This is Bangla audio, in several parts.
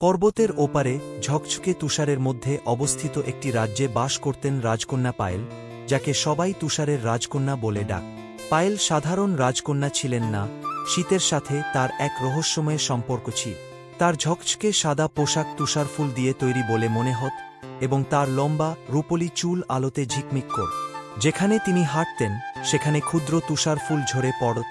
পর্বতের ওপারে ঝকঝকে তুষারের মধ্যে অবস্থিত একটি রাজ্যে বাস করতেন রাজকন্যা পায়েল, যাকে সবাই তুষারের রাজকন্যা বলে ডাক। পায়েল সাধারণ রাজকন্যা ছিলেন না, শীতের সাথে তার এক রহস্যময় সম্পর্ক ছিল। তার ঝকঝকে সাদা পোশাক তুষার ফুল দিয়ে তৈরি বলে মনে হত, এবং তার লম্বা রূপলি চুল আলোতে ঝিকমিক করত। যেখানে তিনি হাঁটতেন সেখানে ক্ষুদ্র তুষার ফুল ঝরে পড়ত,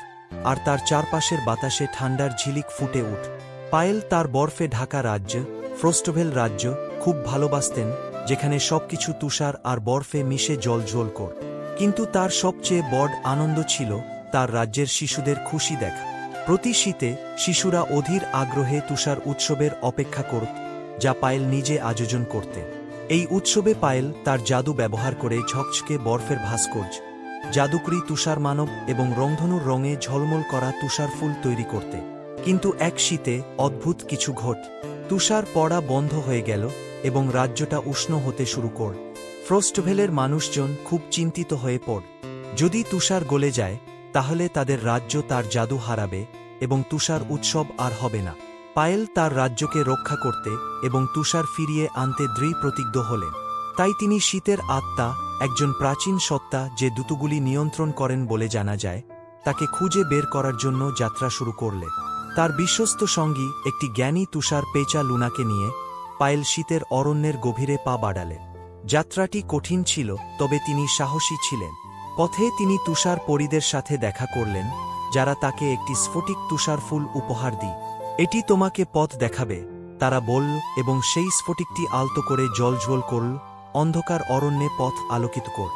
আর তার চারপাশের বাতাসে ঠান্ডার ঝিলিক ফুটে উঠ। পায়েল তার বরফে ঢাকা রাজ্য, ফ্রস্টভেল রাজ্য, খুব ভালোবাসতেন, যেখানে সবকিছু তুষার আর বরফে মিশে জল কর। কিন্তু তার সবচেয়ে বড় আনন্দ ছিল তার রাজ্যের শিশুদের খুশি দেখা। প্রতি শীতে শিশুরা অধীর আগ্রহে তুষার উৎসবের অপেক্ষা করত, যা পায়েল নিজে আয়োজন করতে। এই উৎসবে পায়েল তার জাদু ব্যবহার করে ঝকঝকে বরফের ভাস্কর্য, জাদুকরী তুষার মানব এবং রংধনুর রঙে ঝলমল করা তুষার ফুল তৈরি করতে। কিন্তু এক শীতে অদ্ভুত কিছু ঘট। তুষার পড়া বন্ধ হয়ে গেল এবং রাজ্যটা উষ্ণ হতে শুরু করল। ফ্রস্টভেলের মানুষজন খুব চিন্তিত হয়ে পড়ল। যদি তুষার গলে যায় তাহলে তাদের রাজ্য তার জাদু হারাবে এবং তুষার উৎসব আর হবে না। পায়েল তার রাজ্যকে রক্ষা করতে এবং তুষার ফিরিয়ে আনতে দৃঢ় প্রতিজ্ঞ হলেন। তাই তিনি শীতের আত্মা, একজন প্রাচীন সত্তা যে দূতগুলি নিয়ন্ত্রণ করেন বলে জানা যায়, তাকে খুঁজে বের করার জন্য যাত্রা শুরু করলেন। তার বিশ্বস্ত সঙ্গী একটি জ্ঞানী তুষার পেঁচা লুনাকে নিয়ে পায়েল শীতের অরণ্যের গভীরে পা বাড়ালেন। যাত্রাটি কঠিন ছিল, তবে তিনি সাহসী ছিলেন। পথে তিনি তুষার পরীদের সাথে দেখা করলেন, যারা তাকে একটি স্ফটিক তুষার ফুল উপহার দিই। এটি তোমাকে পথ দেখাবে, তারা বলল, এবং সেই স্ফটিকটি আলতো করে জলঝল করল, অন্ধকার অরণ্যে পথ আলোকিত কর।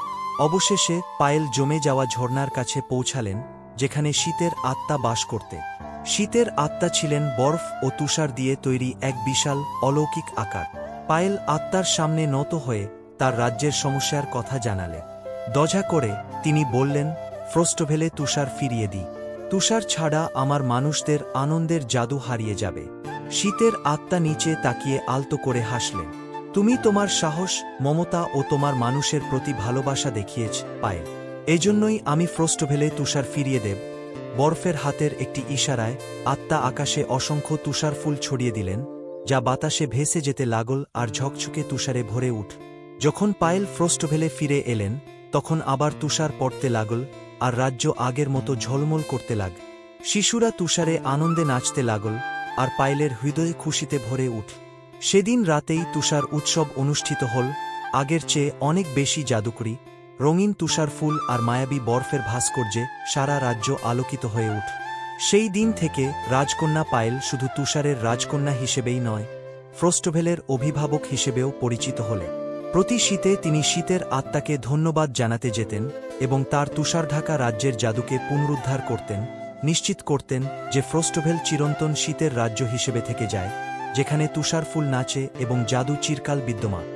অবশেষে পায়েল জমে যাওয়া ঝর্ণার কাছে পৌঁছালেন, যেখানে শীতের আত্মা বাস করতে। শীতের আত্মা ছিলেন বরফ ও তুষার দিয়ে তৈরি এক বিশাল অলৌকিক আকার। পায়েল আত্মার সামনে নত হয়ে তার রাজ্যের সমস্যার কথা জানালেন। দয়া করে তিনি বললেন, ফ্রস্টভেলে তুষার ফিরিয়ে দিই। তুষার ছাড়া আমার মানুষদের আনন্দের জাদু হারিয়ে যাবে। শীতের আত্মা নিচে তাকিয়ে আলতো করে হাসলেন। তুমি তোমার সাহস, মমতা ও তোমার মানুষের প্রতি ভালোবাসা দেখিয়েছ পায়েল। এজন্যই আমি ফ্রস্টভেলে তুষার ফিরিয়ে দেব। বরফের হাতের একটি ইশারায় আত্মা আকাশে অসংখ্য তুষার ফুল ছড়িয়ে দিলেন, যা বাতাসে ভেসে যেতে লাগল আর ঝকঝকে তুষারে ভরে উঠ। যখন পায়েল ফ্রস্টভেলে ফিরে এলেন তখন আবার তুষার পড়তে লাগল, আর রাজ্য আগের মতো ঝলমল করতে লাগ। শিশুরা তুষারে আনন্দে নাচতে লাগল, আর পায়েলের হৃদয়ে খুশিতে ভরে উঠ। সেদিন রাতেই তুষার উৎসব অনুষ্ঠিত হল, আগের চেয়ে অনেক বেশি জাদুকরী, রঙিন তুষার ফুল আর মায়াবী বরফের ভাস্কর্যে সারা রাজ্য আলোকিত হয়ে উঠ। সেই দিন থেকে রাজকন্যা পায়েল শুধু তুষারের রাজকন্যা হিসেবেই নয়, ফ্রস্টভেলের অভিভাবক হিসেবেও পরিচিত হলেন। প্রতি শীতে তিনি শীতের আত্মাকে ধন্যবাদ জানাতে যেতেন এবং তার তুষারঢাকা রাজ্যের জাদুকে পুনরুদ্ধার করতেন, নিশ্চিত করতেন যে ফ্রস্টভেল চিরন্তন শীতের রাজ্য হিসেবে থেকে যায়, যেখানে তুষার ফুল নাচে এবং জাদু চিরকাল বিদ্যমান।